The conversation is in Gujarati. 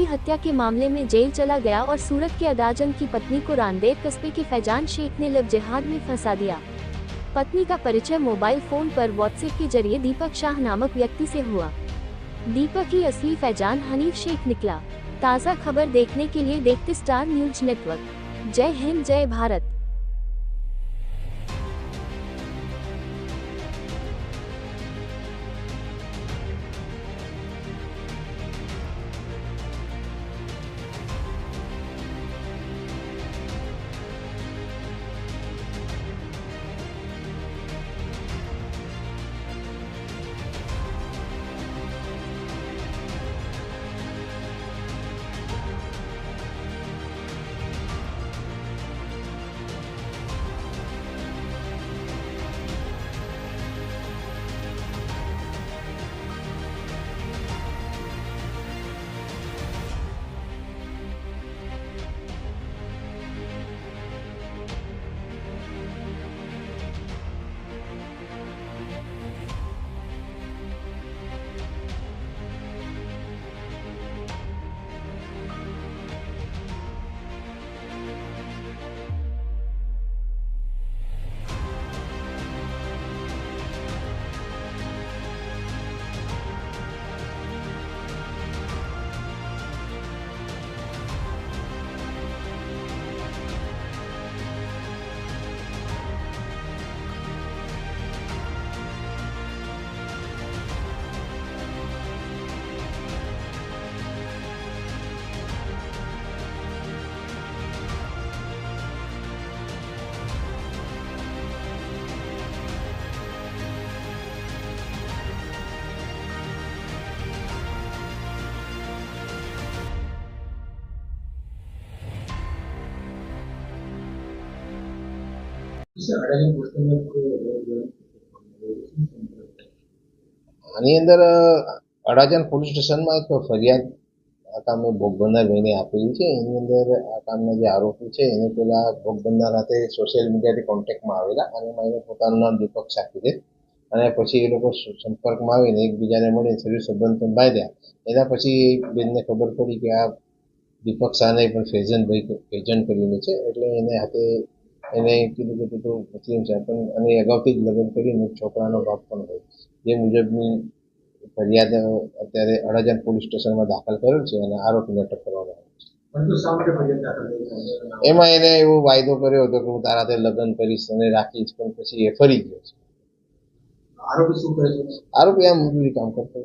बेटी हत्या के मामले में जेल चला गया और सूरत के अदाजन की पत्नी को रानदेव कस्बे के फैजान शेख ने लव जिहाद में फंसा दिया। पत्नी का परिचय मोबाइल फोन पर व्हाट्सएप के जरिए दीपक शाह नामक व्यक्ति से हुआ। दीपक ही असली फैजान हनीफ शेख निकला। ताज़ा खबर देखने के लिए देखते स्टार न्यूज नेटवर्क। जय हिंद, जय भारत। આની અંદર અડાજણ પોલીસ સ્ટેશનમાં એક ફરિયાદ આ કામે ભોગ બનનાર ભાઈને આપેલી છે. એની અંદર આ કામના જે આરોપી છે એને પેલા ભોગ બનનાર સાથે સોશિયલ મીડિયાથી કોન્ટેક્ટમાં આવેલા અને એને પોતાનું નામ દીપક શાહ છે અને પછી એ લોકો સંપર્કમાં આવીને એકબીજાને મળીને શરીર સંબંધ પણ બાંધ્યા. એના પછી બેનને ખબર પડી કે આ દીપક શાહને પણ ફેજન કરીને છે, એટલે એને હાથે એને કીધું કે તું મુસ્લિમ છે પણ અને અગાઉથી જ લગ્ન કરીને છોકરાનો બાપ પણ હોય. જે મુજબની ફરિયાદ અત્યારે અડાજણ પોલીસ સ્ટેશનમાં દાખલ કરેલ છે અને આરોપીને અટક કરવામાં આવે છે. એમાં એને એવો વાયદો કર્યો હતો કે હું તારા હાથે લગ્ન કરીશ અને રાખીશ, પણ પછી એ ફરી ગયો છે. આરોપી શું કરે છે? આરોપી આ મજૂરી કામ કરતો